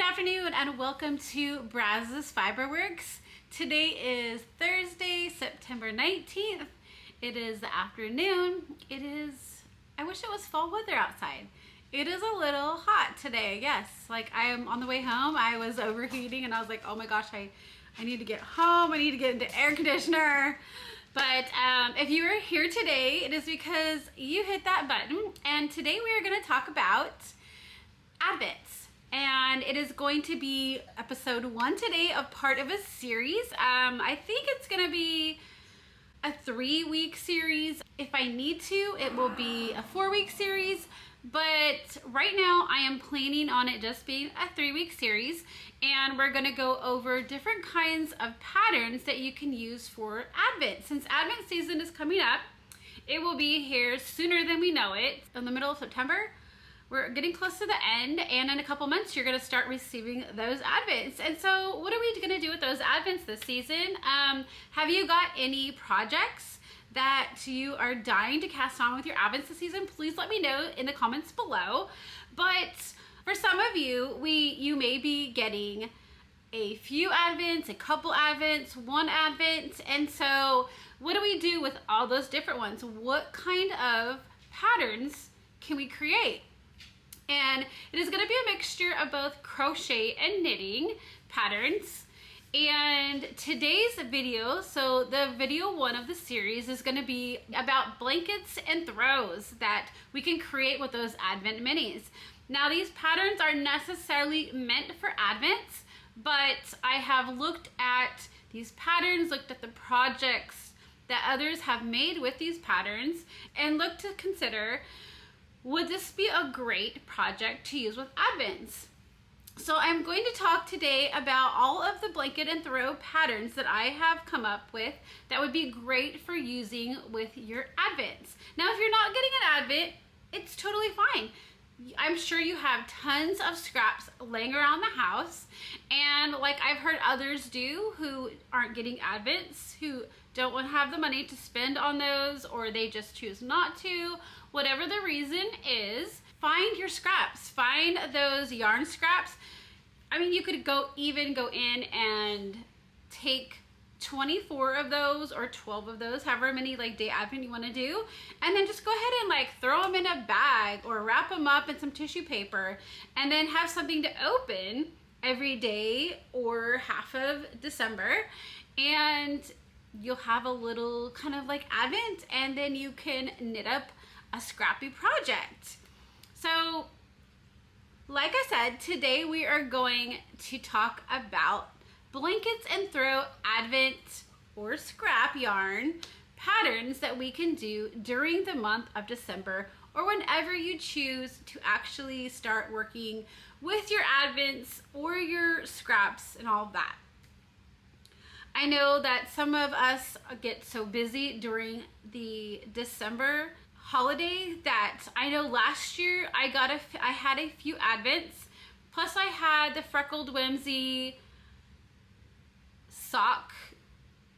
afternoon and welcome to Brazos Fiberworks. Today is Thursday, September 19th. It is the afternoon. I wish it was fall weather outside. It is a little hot today, yes. Like I am on the way home, I was overheating and I was like, oh my gosh, I need to get home. I need to get into air conditioner. But if you are here today, it is because you hit that button. And today we are going to talk about Advents. And it is going to be episode 1 today of part of a series. I think it's going to be a 3-week series. If I need to, it will be a 4-week series. But right now I am planning on it just being a 3-week series. And we're going to go over different kinds of patterns that you can use for Advent. Since Advent season is coming up, it will be here sooner than we know it. In the middle of September, we're getting close to the end, and in a couple months, you're gonna start receiving those Advents. And so what are we gonna do with those Advents this season? Have you got any projects that you are dying to cast on with your Advents this season? Please let me know in the comments below. But for some of you, you may be getting a few Advents, a couple Advents, one Advent. And so what do we do with all those different ones? What kind of patterns can we create? And it is going to be a mixture of both crochet and knitting patterns. And today's video, so the video 1 of the series, is going to be about blankets and throws that we can create with those Advent minis. Now these patterns aren't necessarily meant for Advents, but I have looked at these patterns, looked at the projects that others have made with these patterns, and looked to consider, would this be a great project to use with Advents? So I'm going to talk today about all of the blanket and throw patterns that I have come up with that would be great for using with your Advents. Now, if you're not getting an Advent, it's totally fine. I'm sure you have tons of scraps laying around the house, and like I've heard others do who aren't getting Advents, who don't want to have the money to spend on those, or they just choose not to. Whatever the reason is, find your scraps. Find those yarn scraps. I mean, you could even go in and take 24 of those or 12 of those, however many like day Advent you want to do, and then just go ahead and like throw them in a bag or wrap them up in some tissue paper, and then have something to open every day or half of December, and you'll have a little kind of like Advent, and then you can knit up a scrappy project. So like I said, today we are going to talk about blankets and throw Advent or scrap yarn patterns that we can do during the month of December, or whenever you choose to actually start working with your Advents or your scraps and all of that. I know that some of us get so busy during the December holiday that I know last year I had a few Advents, plus I had the Freckled Whimsy sock,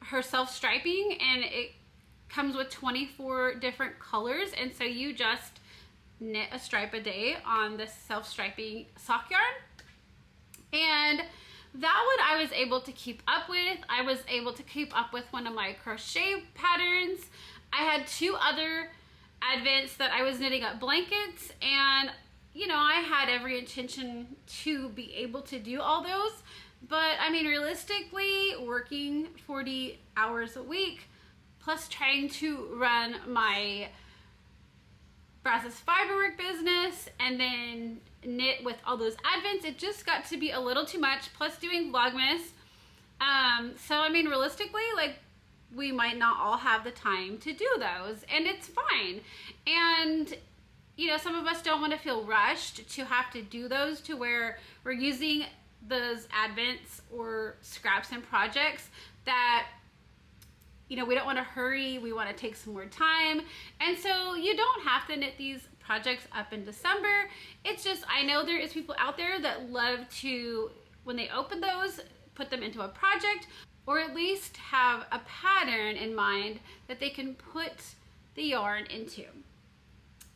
her self-striping, and it comes with 24 different colors, and so you just knit a stripe a day on the self-striping sock yarn. And that one I was able to keep up with. I was able to keep up with one of my crochet patterns. I had 2 other Advents that I was knitting up blankets, and you know, I had every intention to be able to do all those, but I mean, realistically, working 40 hours a week plus trying to run my Brazos Fiberwork business and then knit with all those Advents, it just got to be a little too much, plus doing Vlogmas. So I mean, realistically, like, we might not all have the time to do those, and it's fine. And you know, some of us don't want to feel rushed to have to do those, to where we're using those Advents or scraps and projects that, you know, we don't want to hurry, we want to take some more time. And so you don't have to knit these projects up in December. It's just, I know there is people out there that love to, when they open those, put them into a project, or at least have a pattern in mind that they can put the yarn into.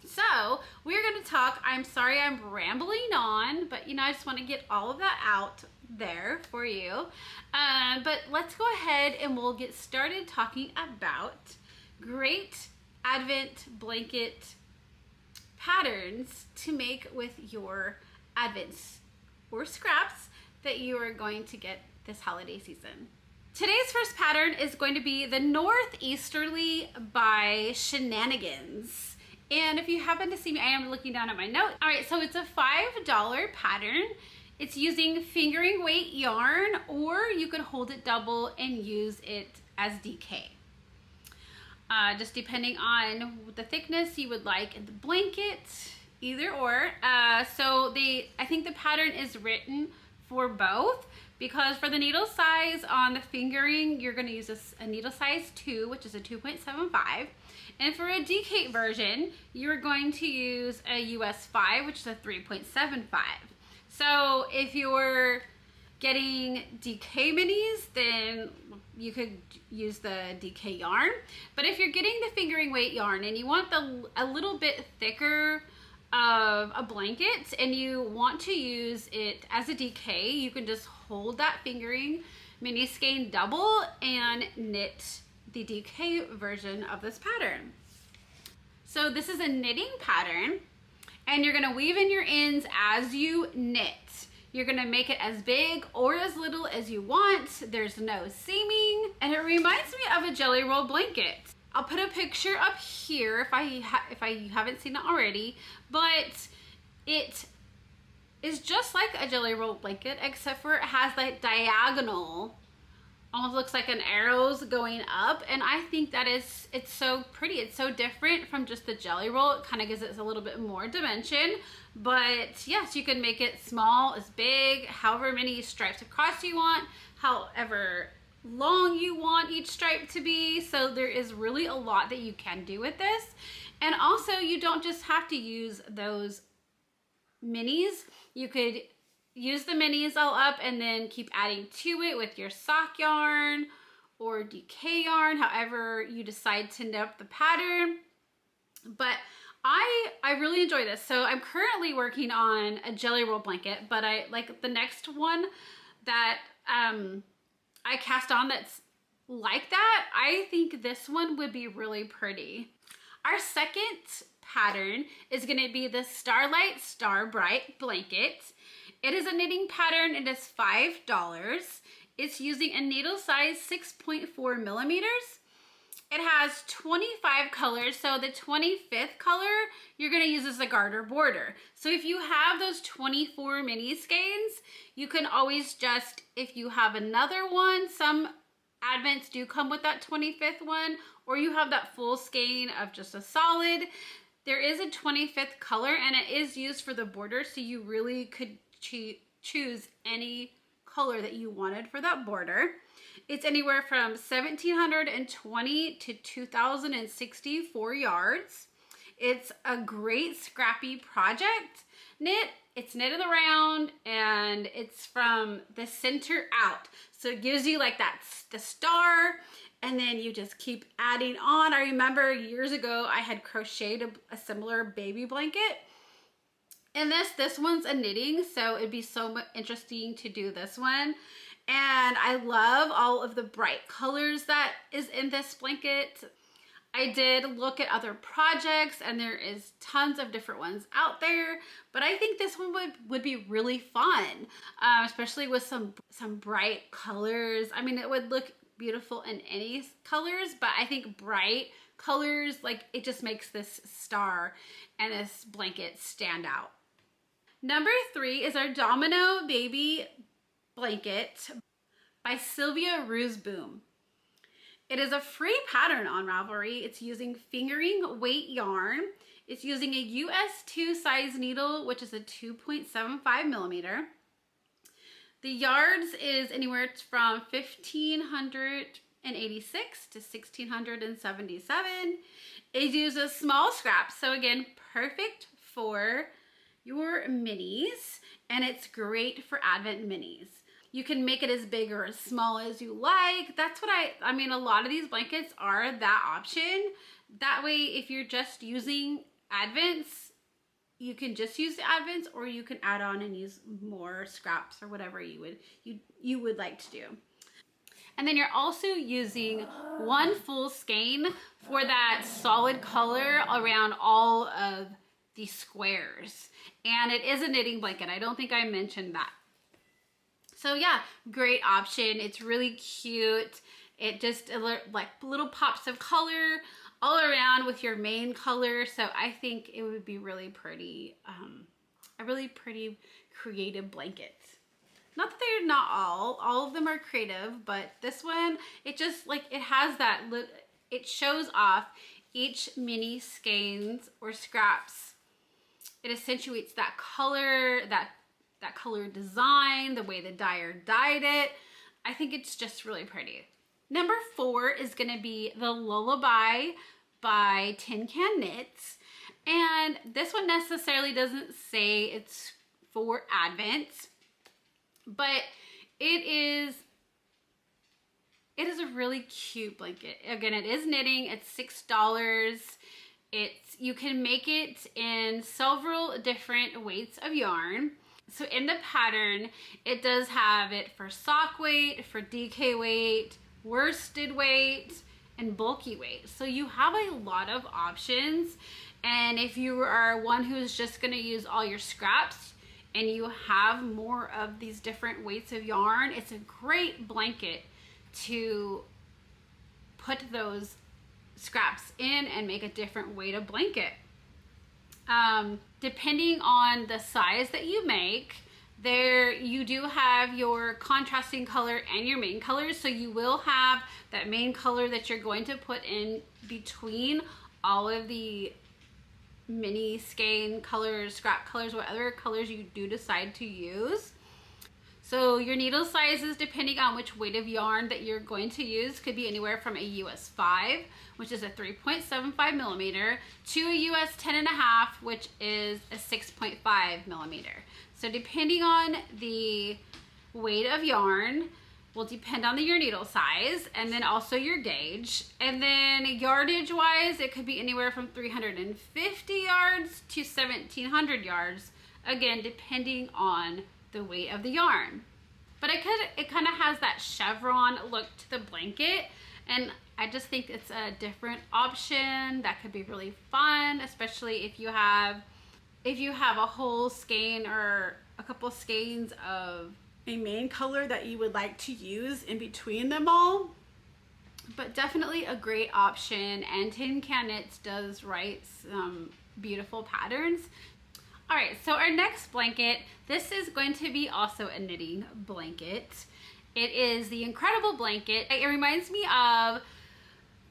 So we're going to talk, I'm sorry I'm rambling on, but I just want to get all of that out there for you. But let's go ahead and we'll get started talking about great Advent blanket patterns to make with your Advents or scraps that you are going to get this holiday season. Today's first pattern is going to be the Northeasterly by Skeinanigans. And if you happen to see me, I am looking down at my notes. All right, so it's a $5 pattern. It's using fingering weight yarn, or you could hold it double and use it as DK. Just depending on the thickness you would like in the blanket, either or. I think the pattern is written for both, because for the needle size on the fingering, you're going to use a needle size 2, which is a 2.75. And for a DK version, you're going to use a US 5, which is a 3.75. So if you're getting DK minis, then you could use the DK yarn. But if you're getting the fingering weight yarn and you want a little bit thicker of a blanket and you want to use it as a DK, you can just hold that fingering mini skein double and knit the DK version of this pattern. So this is a knitting pattern, and you're going to weave in your ends as you knit. You're going to make it as big or as little as you want. There's no seaming, and it reminds me of a jelly roll blanket. I'll put a picture up here if I haven't seen it already, but it is just like a jelly roll blanket, except for it has that diagonal, almost looks like an arrows going up, and I think that it's so pretty. It's so different from just the jelly roll. It kind of gives it a little bit more dimension. But yes, you can make it small, as big, however many stripes across you want, however long you want each stripe to be. So there is really a lot that you can do with this. And also, you don't just have to use those minis. You could use the minis all up and then keep adding to it with your sock yarn or DK yarn, however you decide to knit up the pattern. But I really enjoy this. So I'm currently working on a jelly roll blanket, but I like the next one that I cast on that's like that. I think this one would be really pretty. Our second pattern is going to be the Starlight Star Bright blanket. It is a knitting pattern. It is $5. It's using a needle size 6.4 millimeters. It has 25 colors, so the 25th color you're going to use as a garter border. So if you have those 24 mini skeins, you can always just, if you have another one, some Advents do come with that 25th one, or you have that full skein of just a solid. There is a 25th color, and it is used for the border, so you really could choose any color that you wanted for that border. It's anywhere from 1,720 to 2,064 yards. It's a great scrappy project knit. It's knitted around, and it's from the center out. So it gives you like the star, and then you just keep adding on. I remember years ago I had crocheted a similar baby blanket. And this one's a knitting, so it'd be so interesting to do this one. And I love all of the bright colors that is in this blanket. I did look at other projects, and there is tons of different ones out there, but I think this one would be really fun, especially with some bright colors. I mean, it would look beautiful in any colors, but I think bright colors, like, it just makes this star and this blanket stand out. Number 3 is our Domino Baby Blanket by Sylvia Roozeboom. It is a free pattern on Ravelry. It's using fingering weight yarn. It's using a US 2 size needle, which is a 2.75 millimeter. The yards is anywhere from 1,586 to 1,677. It uses small scraps, so again, perfect for your minis, and it's great for Advent minis. You can make it as big or as small as you like. That's what I mean, a lot of these blankets are that option. That way, if you're just using advents, you can just use the advents, or you can add on and use more scraps or whatever you would like to do. And then you're also using one full skein for that solid color around all of the squares. And it is a knitting blanket. I don't think I mentioned that. So yeah, great option. It's really cute. It just like little pops of color all around with your main color. So I think it would be really pretty, a really pretty creative blanket. Not that they're not all of them are creative, but this one, it just like, it has that, it shows off each mini skeins or scraps. It accentuates that color, that color design, the way the dyer dyed it. I think it's just really pretty. Number 4 is gonna be the Lullaby by Tincanknits. And this one necessarily doesn't say it's for Advent, but it is a really cute blanket. Again, it is knitting. It's $6. You can make it in several different weights of yarn. So in the pattern, it does have it for sock weight, for DK weight, worsted weight, and bulky weight. So you have a lot of options. And if you are one who's just gonna use all your scraps and you have more of these different weights of yarn, it's a great blanket to put those scraps in and make a different weight of blanket. Depending on the size that you make, there you do have your contrasting color and your main colors. So you will have that main color that you're going to put in between all of the mini skein colors, scrap colors, whatever colors you do decide to use. So your needle sizes, depending on which weight of yarn that you're going to use, could be anywhere from a US 5, which is a 3.75 millimeter, to a US 10.5, which is a 6.5 millimeter. So depending on the weight of yarn will depend on your needle size, and then also your gauge. And then yardage wise, it could be anywhere from 350 yards to 1700 yards, again depending on the weight of the yarn. But it kind of has that chevron look to the blanket, and I just think it's a different option that could be really fun, especially if you have a whole skein or a couple skeins of a main color that you would like to use in between them all. But definitely a great option, and Tincanknits does write some beautiful patterns. All right, so our next blanket, this is going to be also a knitting blanket. It is the Incredible Blanket. It reminds me of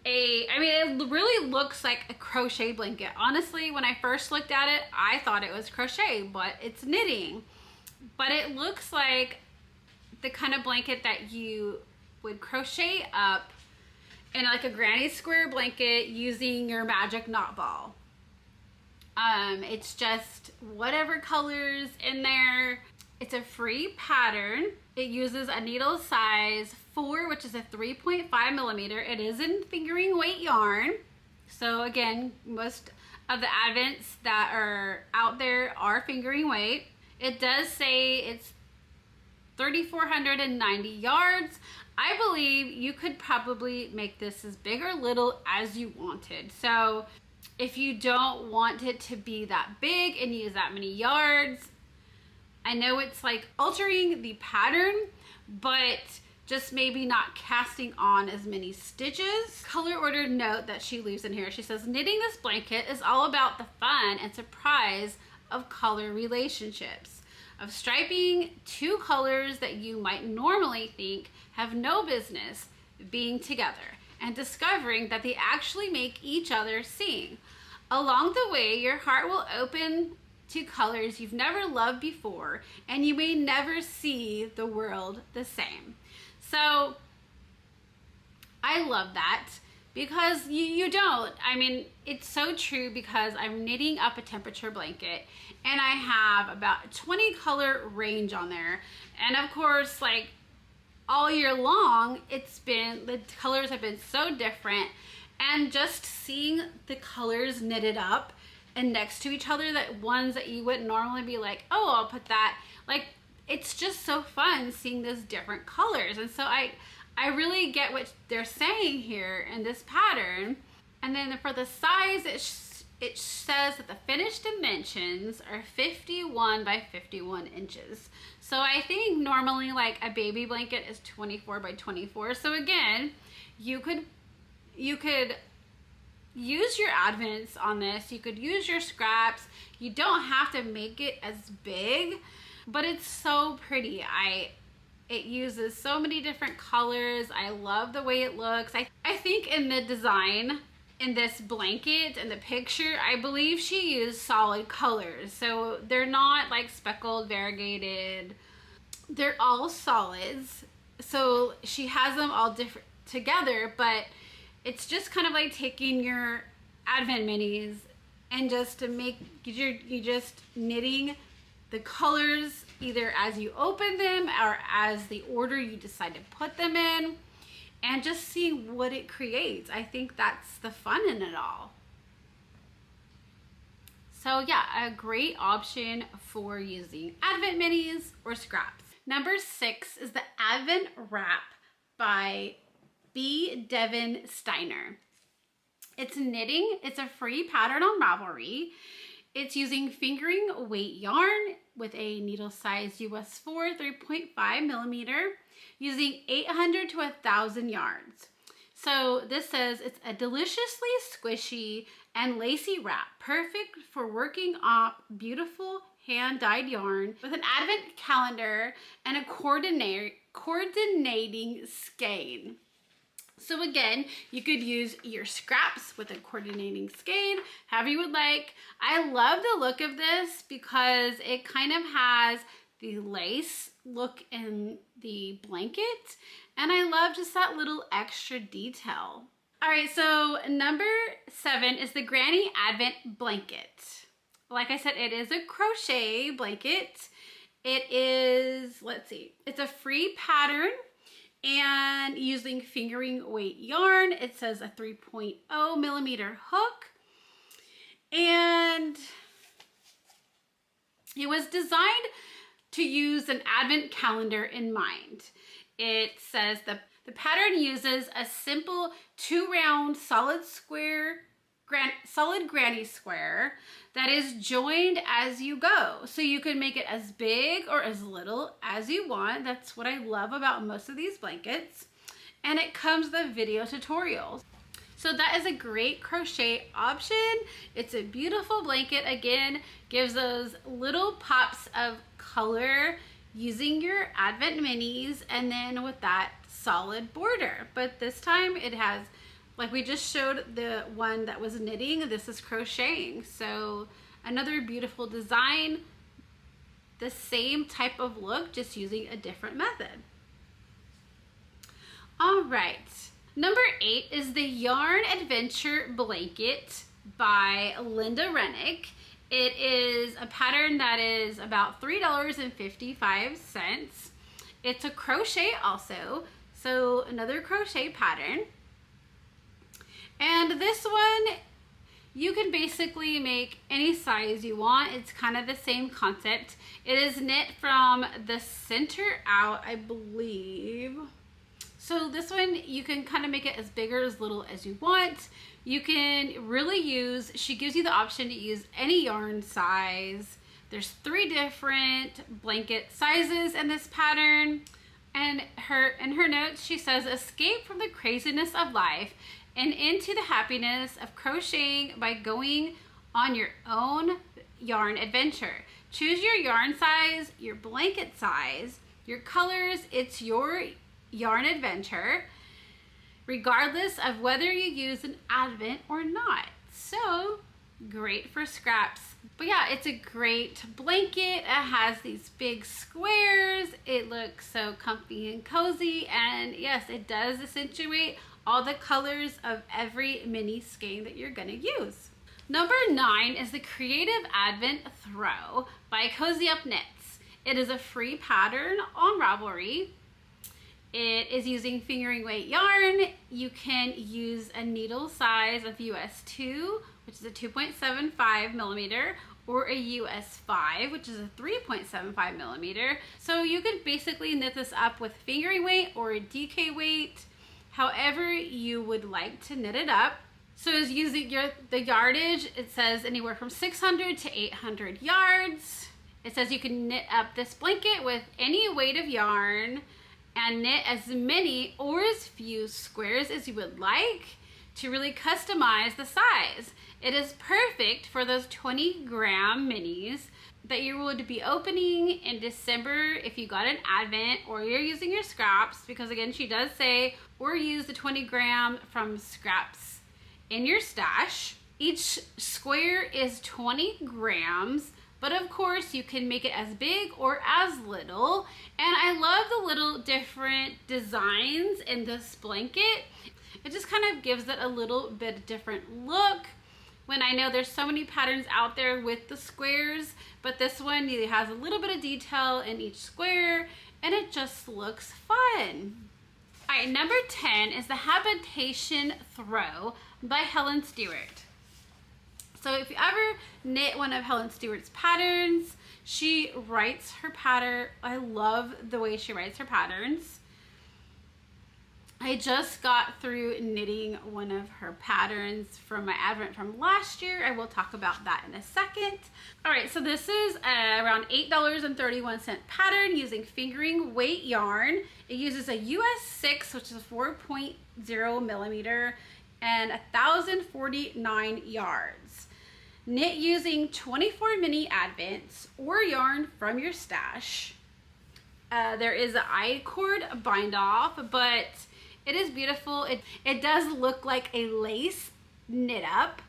it really looks like a crochet blanket. Honestly, when I first looked at it, I thought it was crochet, but it's knitting. But it looks like the kind of blanket that you would crochet up in like a granny square blanket using your magic knot ball. It's just whatever colors in there. It's a free pattern. It uses a needle size 4, which is a 3.5 millimeter. It is in fingering weight yarn. So again, most of the Advents that are out there are fingering weight. It does say it's 3,490 yards. I believe you could probably make this as big or little as you wanted. So if you don't want it to be that big and use that many yards, I know it's like altering the pattern, but just maybe not casting on as many stitches. Color ordered note that she leaves in here. She says, knitting this blanket is all about the fun and surprise of color relationships, of striping two colors that you might normally think have no business being together, and discovering that they actually make each other sing. Along the way, your heart will open to colors you've never loved before, and you may never see the world the same. So I love that, because you don't. I mean, it's so true, because I'm knitting up a temperature blanket and I have about 20 color range on there. And of course, like all year long, the colors have been so different, and just seeing the colors knitted up and next to each other, that ones that you wouldn't normally be like, oh, I'll put that. Like, it's just so fun seeing those different colors. And so I really get what they're saying here in this pattern. And then for the size, it says that the finished dimensions are 51 by 51 inches. So I think normally like a baby blanket is 24 by 24. So again, you could use your advents on this. You could use your scraps. You don't have to make it as big, but it's so pretty. It uses so many different colors. I love the way it looks. I think in the design, in this blanket and the picture, I believe she used solid colors. So they're not like speckled, variegated. They're all solids. So she has them all different together, but it's just kind of like taking your Advent minis and just to make, you're just knitting the colors either as you open them or as the order you decide to put them in, and just see what it creates. I think that's the fun in it all. So yeah, a great option for using Advent minis or scraps. Number 6 is the Advent Wrap by Devan Steiner. It's knitting. It's a free pattern on Ravelry. It's using fingering weight yarn with a needle size US 4 3.5 millimeter, using 800 to 1,000 yards. So this says it's a deliciously squishy and lacy wrap, perfect for working off beautiful hand-dyed yarn with an advent calendar and a coordinating skein. So again, you could use your scraps with a coordinating skein, however you would like. I love the look of this because it kind of has the lace look in the blanket, and I love just that little extra detail. All right, so number 7 is the Granny Advent Blanket. Like I said, it is a crochet blanket. It is, let's see, it's a free pattern and using fingering weight yarn. It says a 3.0 millimeter hook, and it was designed to use an advent calendar in mind. It says the pattern uses a simple 2 round solid granny square that is joined as you go. So you can make it as big or as little as you want. That's what I love about most of these blankets. And it comes with video tutorials. So that is a great crochet option. It's a beautiful blanket. Again, gives those little pops of color using your Advent minis, and then with that solid border. But this time it has, like we just showed the one that was knitting, this is crocheting. So another beautiful design, the same type of look, just using a different method. All right, number 8 is the Yarn Adventure Blanket by Lynda Rennick. It is a pattern that is about $3.55. It's a crochet also, so another crochet pattern. And this one, you can basically make any size you want. It's kind of the same concept. It is knit from the center out, I believe. So this one, you can kind of make it as big or as little as you want. You can really use, she gives you the option to use any yarn size. There's 3 different blanket sizes in this pattern. And in her notes, she says, escape from the craziness of life and into the happiness of crocheting by going on your own yarn adventure. Choose your yarn size, your blanket size, your colors. It's your yarn adventure, regardless of whether you use an advent or not. So great for scraps. But yeah, it's a great blanket. It has these big squares. It looks so comfy and cozy, and yes, it does accentuate all the colors of every mini skein that you're gonna use. Number 9 is the Creative Advent Throw by Cozy Up Knits. It is a free pattern on Ravelry. It is using fingering weight yarn. You can use a needle size of US 2, which is a 2.75 millimeter, or a US 5, which is a 3.75 millimeter. So you could basically knit this up with fingering weight or a DK weight, however you would like to knit it up. So as using the yardage, it says anywhere from 600 to 800 yards. It says you can knit up this blanket with any weight of yarn and knit as many or as few squares as you would like to really customize the size. It is perfect for those 20-gram minis that you would be opening in December if you got an Advent or you're using your scraps, because again, she does say, or use the 20-gram from scraps in your stash. Each square is 20 grams, but of course you can make it as big or as little. And I love the little different designs in this blanket. It just kind of gives it a little bit different look when I know there's so many patterns out there with the squares, but this one has a little bit of detail in each square and it just looks fun. All right, number 10 is the Habitation Throw by Helen Stewart. So if you ever knit one of Helen Stewart's patterns, she writes her pattern. I love the way she writes her patterns. I just got through knitting one of her patterns from my Advent from last year. I will talk about that in a second. All right, so this is around $8.31 pattern using fingering weight yarn. It uses a US 6, which is a 4.0 millimeter, and 1,049 yards. Knit using 24 mini Advents or yarn from your stash. There is an I-cord bind off, but it is beautiful. It does look like a lace knit up,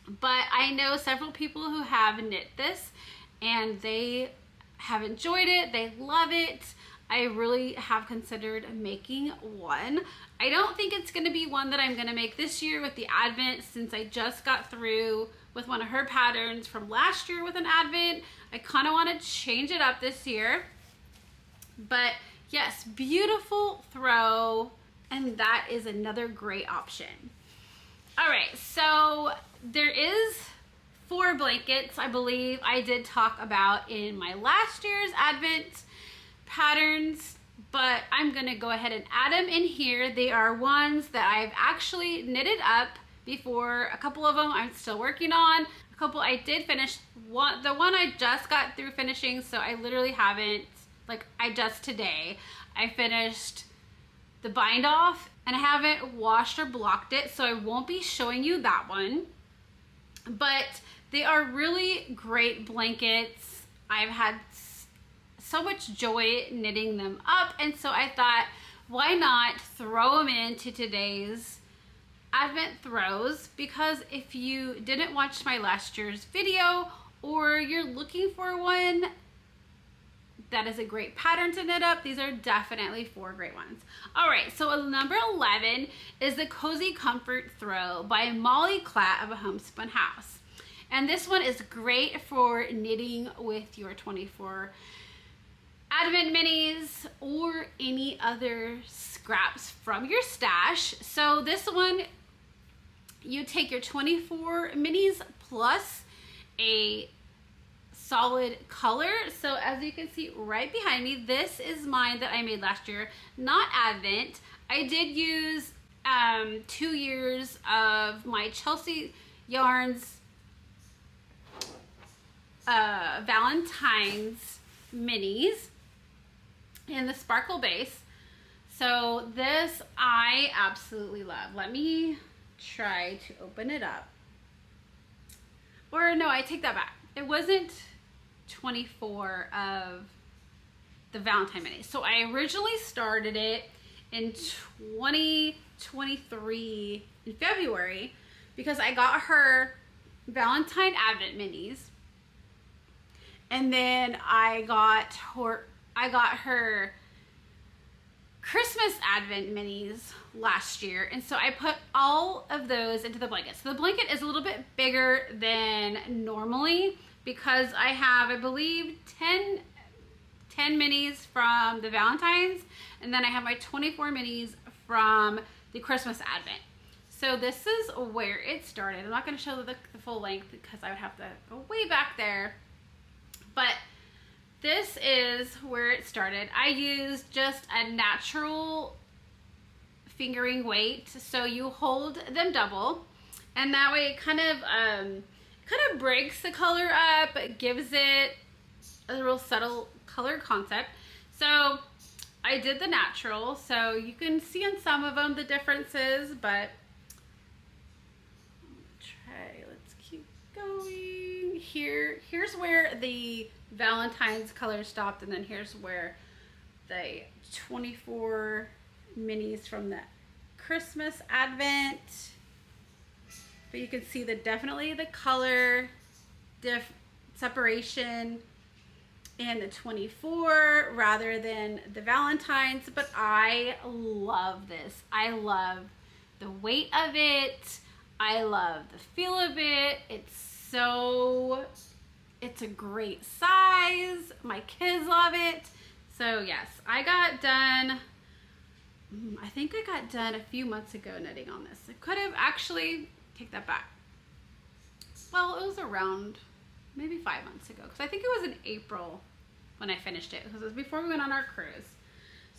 but I know several people who have knit this and they have enjoyed it. They love it. I really have considered making one. I don't think it's going to be one that I'm going to make this year with the Advent, since I just got through with one of her patterns from last year with an Advent. I kind of want to change it up this year. But yes, beautiful throw, and that is another great option. All right, so there is 4 blankets I believe I did talk about in my last year's Advent patterns, but I'm gonna go ahead and add them in here. They are ones that I've actually knitted up before. A couple of them I'm still working on. A couple I did finish. The one I just got through finishing, so I literally haven't, today I finished the bind off and I haven't washed or blocked it, so I won't be showing you that one. But they are really great blankets. I've had so much joy knitting them up, and so I thought, why not throw them into today's Advent throws? Because if you didn't watch my last year's video, or you're looking for one that is a great pattern to knit up, these are definitely 4 great ones. All right, so number 11 is the Cozy Comfort Throw by Molly Klatt of A Homespun House. And this one is great for knitting with your 24 Advent minis or any other scraps from your stash. So this one, you take your 24 minis plus a solid color. So as you can see right behind me, this is mine that I made last year, not Advent. I did use 2 years of my Chelsea Yarns Valentine's minis in the sparkle base. So this I absolutely love. Let me try to open it up. Or no, I take that back. It wasn't 24 of the Valentine minis. So I originally started it in 2023 in February because I got her Valentine Advent minis. And then I got her Christmas Advent minis last year, and so I put all of those into the blanket. So the blanket is a little bit bigger than normally because I have, I believe, 10 minis from the Valentine's, and then I have my 24 minis from the Christmas Advent. So this is where it started. I'm not going to show the full length because I would have to go way back there, but this is where it started. I used just a natural fingering weight, so you hold them double, and that way it kind of breaks the color up. It gives it a real subtle color concept. So I did the natural, so you can see on some of them the differences, but let's keep going. Here's where the Valentine's color stopped, and then here's where the 24 minis from the Christmas Advent. But you can see definitely the color separation in the 24 rather than the Valentine's. But I love this. I love the weight of it. I love the feel of it. It's a great size. My kids love it. So yes, I got done, I think I got done a few months ago knitting on this. I could have actually, take that back. Well, it was around maybe 5 months ago, because I think it was in April when I finished it, because it was before we went on our cruise.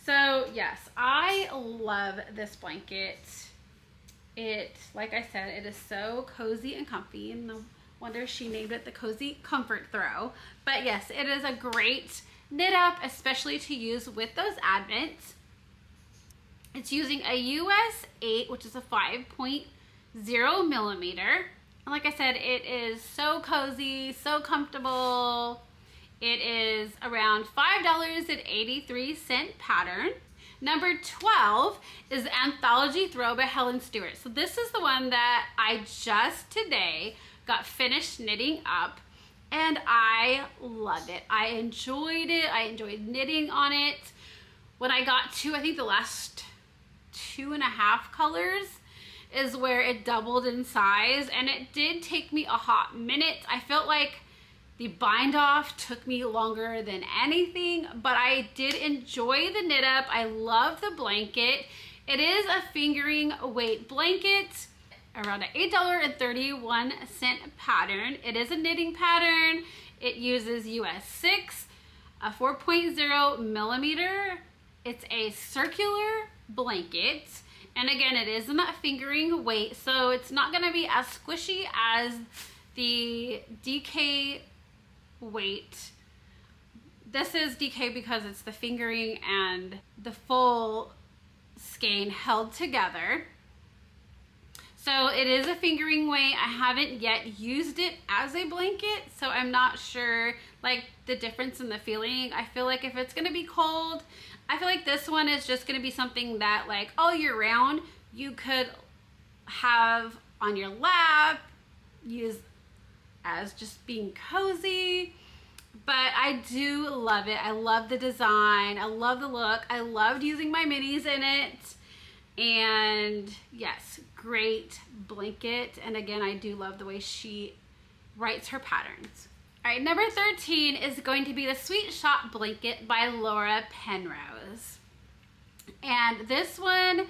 So yes, I love this blanket. It, like I said, it is so cozy and comfy, and no wonder she named it the Cozy Comfort Throw. But yes, it is a great knit up, especially to use with those Advents. It's using a US 8, which is a 5.0 millimeter. And like I said, it is so cozy, so comfortable. It is around $5.83 pattern. Number 12 is the Anthology Throw by Helen Stewart. So this is the one that I just today got finished knitting up, and I loved it. I enjoyed it. I enjoyed knitting on it. When I got to, I think the last 2.5 colors is where it doubled in size, and it did take me a hot minute. I felt like the bind off took me longer than anything, but I did enjoy the knit up. I love the blanket. It is a fingering weight blanket, around an $8.31 pattern. It is a knitting pattern. It uses US 6, a 4.0 millimeter. It's a circular blanket, and again, it is not fingering weight, so it's not going to be as squishy as the DK weight. This is DK because it's the fingering and the full skein held together. So it is a fingering weight. I haven't yet used it as a blanket, so I'm not sure like the difference in the feeling. I feel like if it's gonna be cold, I feel like this one is just gonna be something that like all year round you could have on your lap, use as just being cozy. But I do love it. I love the design. I love the look. I loved using my minis in it. And yes, great blanket. And again, I do love the way she writes her patterns. All right, number 13 is going to be the Sweet Shop Blanket by Laura Penrose. And this one,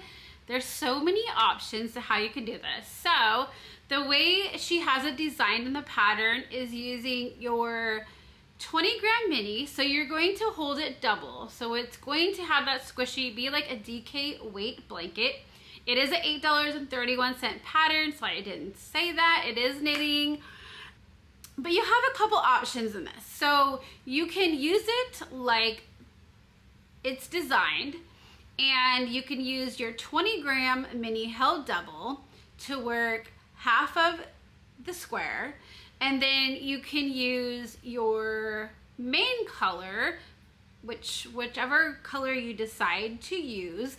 there's so many options to how you can do this. So the way she has it designed in the pattern is using your 20-gram mini, so you're going to hold it double, so it's going to have that squishy, be like a DK weight blanket. It is an $8.31 pattern, so I didn't say that. It is knitting, but you have a couple options in this. So you can use it like it's designed, and you can use your 20-gram mini held double to work half of the square. And then you can use your main color, whichever color you decide to use,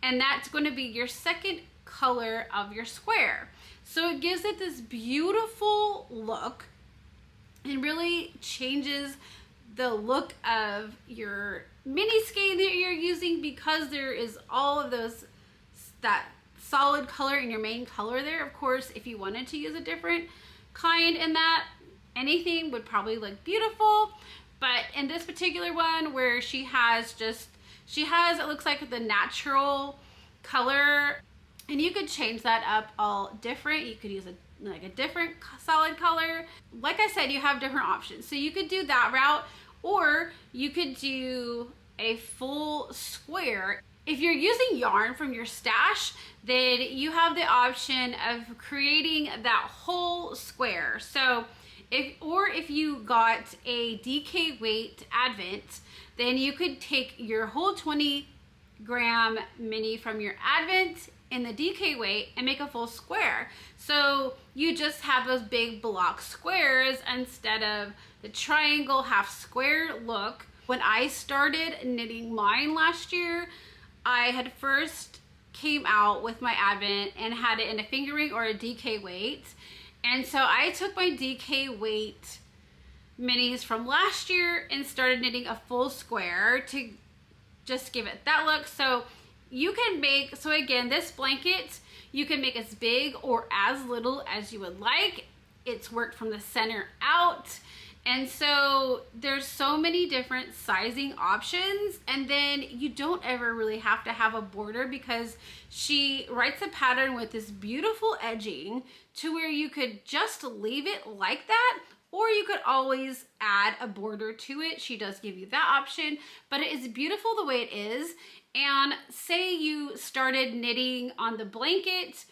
and that's going to be your second color of your square. So it gives it this beautiful look and really changes the look of your mini skein that you're using, because there is all of that solid color in your main color there. Of course, if you wanted to use a different kind in that, anything would probably look beautiful, But in this particular one where she has, it looks like the natural color, and you could change that up all different. You could use like a different solid color. Like I said, you have different options. So you could do that route, or you could do a full square. If you're using yarn from your stash, then you have the option of creating that whole square. So if you got a DK weight Advent, then you could take your whole 20-gram mini from your Advent in the DK weight and make a full square. So you just have those big block squares instead of the triangle half square look. When I started knitting mine last year, I had first came out with my Advent and had it in a fingering or a DK weight. And so I took my DK weight minis from last year and started knitting a full square to just give it that look. So you can make, so again, this blanket, you can make as big or as little as you would like. It's worked from the center out. And so there's so many different sizing options, and then you don't ever really have to have a border because she writes a pattern with this beautiful edging to where you could just leave it like that, or you could always add a border to it. She does give you that option, but it is beautiful the way it is. And say you started knitting on the blanket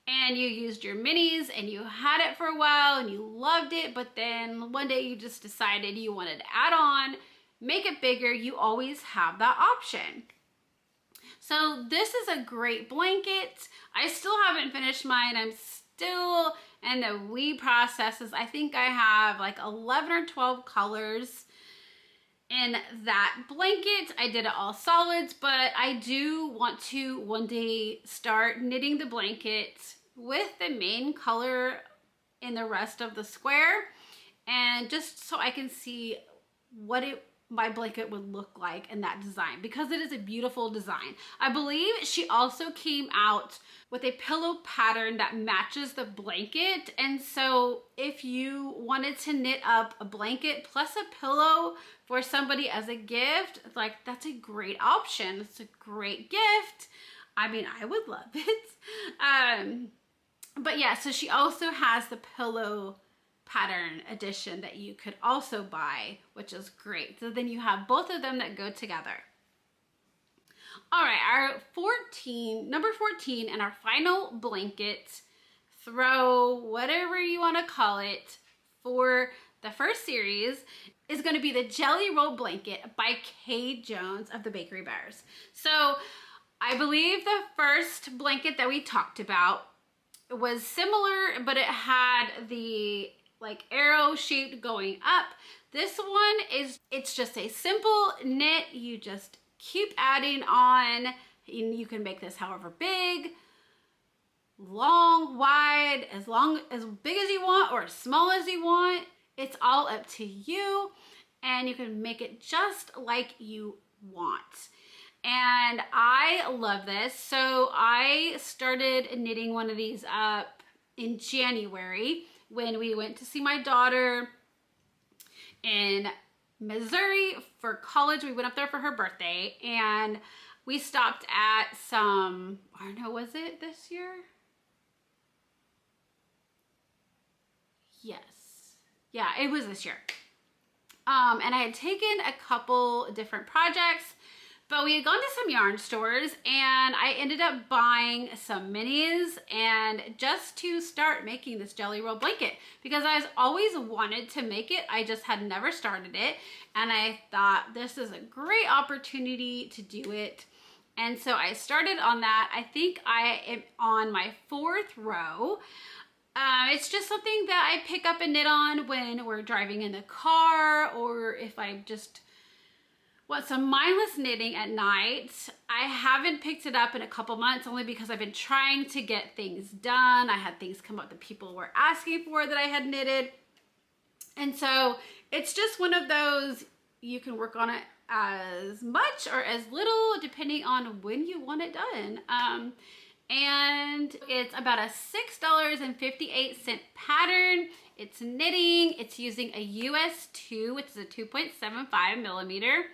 and you used your minis and you had it for a while and you loved it, but then one day you just decided you wanted to add on, make it bigger, you always have that option. So this is a great blanket. I still haven't finished mine. I'm still in the wee processes. I think I have like 11 or 12 colors in that blanket. I did it all solids, but I do want to one day start knitting the blanket with the main color in the rest of the square, and just so I can see what my blanket would look like in that design, because it is a beautiful design. I believe she also came out with a pillow pattern that matches the blanket, and so if you wanted to knit up a blanket plus a pillow for somebody as a gift, like, that's a great option. It's a great gift. I mean, I would love it. But yeah, so she also has the pillow pattern edition that you could also buy, which is great. So then you have both of them that go together. All right, our number 14 and our final blanket throw, whatever you want to call it, for the first series is going to be the Jelly Roll Blanket by Kay Jones of the Bakery Bears. So I believe the first blanket that we talked about was similar, but it had the like arrow shaped going up. This one it's just a simple knit. You just keep adding on, and you can make this however big, long, wide, as big as you want or as small as you want. It's all up to you, and you can make it just like you want. And I love this. So I started knitting one of these up in January when we went to see my daughter in Missouri for college. We went up there for her birthday, and we stopped at some, I don't know, was it this year? Yes. Yeah, it was this year. And I had taken a couple different projects, but we had gone to some yarn stores, and I ended up buying some minis and just to start making this Jelly Roll blanket, because I always wanted to make it. I just had never started it, and I thought this is a great opportunity to do it. And so I started on that. I think I am on my 4th row. It's just something that I pick up and knit on when we're driving in the car, or if I just want some mindless knitting at night. I haven't picked it up in a couple months, only because I've been trying to get things done. I had things come up that people were asking for that I had knitted. And so it's just one of those, you can work on it as much or as little depending on when you want it done. and it's about a $6.58 pattern. It's knitting. It's using a US 2, which is a 2.75 millimeter,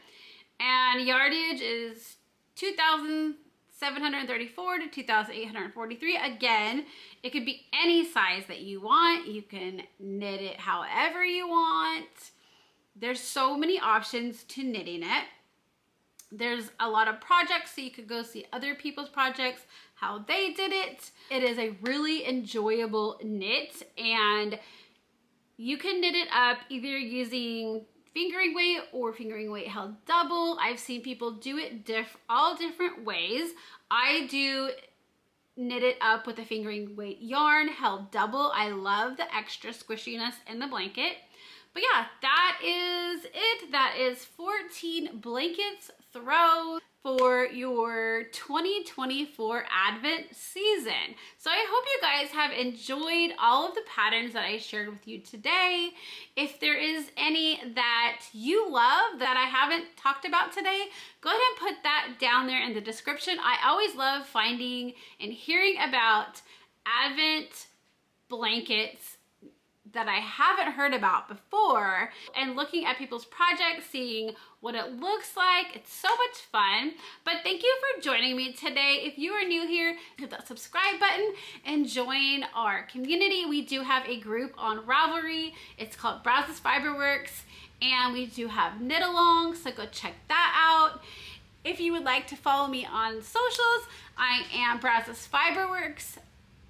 and yardage is 2,734 to 2,843. Again, it could be any size that you want. You can knit it however you want. There's so many options to knitting it. There's a lot of projects, so you could go see other people's projects, how they did it. It is a really enjoyable knit, and you can knit it up either using fingering weight or fingering weight held double. I've seen people do it all different ways. I do knit it up with a fingering weight yarn held double. I love the extra squishiness in the blanket. But yeah, that is it. That is 14 blankets throw for your 2024 Advent season. So I hope you guys have enjoyed all of the patterns that I shared with you today. If there is any that you love that I haven't talked about today, go ahead and put that down there in the description. I always love finding and hearing about Advent blankets that I haven't heard about before, and looking at people's projects, seeing what it looks like. It's so much fun. But thank you for joining me today. If you are new here, hit that subscribe button and join our community. We do have a group on Ravelry. It's called Brazos Fiberworks, and we do have knit along, so go check that out. If you would like to follow me on socials, I am Brazos Fiberworks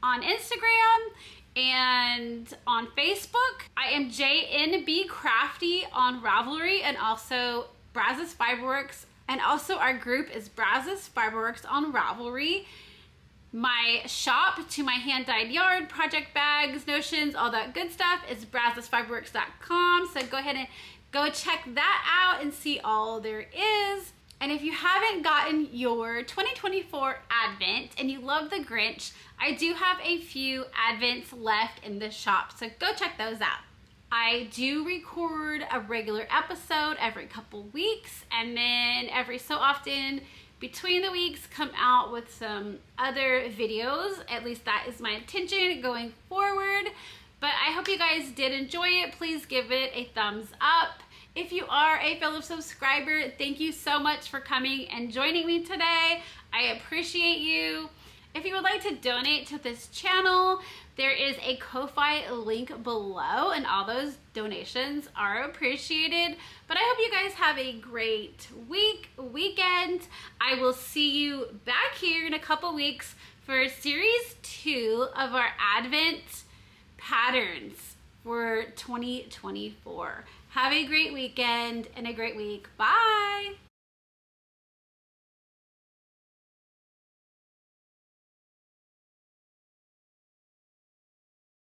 on Instagram and on Facebook. I am jnbcrafty on Ravelry, and also Brazos Fiberworks, and also our group is Brazos Fiberworks on Ravelry. My shop, to my hand-dyed yarn, project bags, notions, all that good stuff, is brazosfiberworks.com. So go ahead and go check that out and see all there is. And if you haven't gotten your 2024 Advent and you love the Grinch, I do have a few Advents left in the shop, so go check those out. I do record a regular episode every couple weeks, and then every so often between the weeks come out with some other videos. At least that is my intention going forward. But I hope you guys did enjoy it. Please give it a thumbs up. If you are a fellow subscriber, thank you so much for coming and joining me today. I appreciate you. If you would like to donate to this channel, there is a Ko-Fi link below, and all those donations are appreciated. But I hope you guys have a great weekend. I will see you back here in a couple weeks for series 2 of our Advent patterns for 2024. Have a great weekend and a great week. Bye.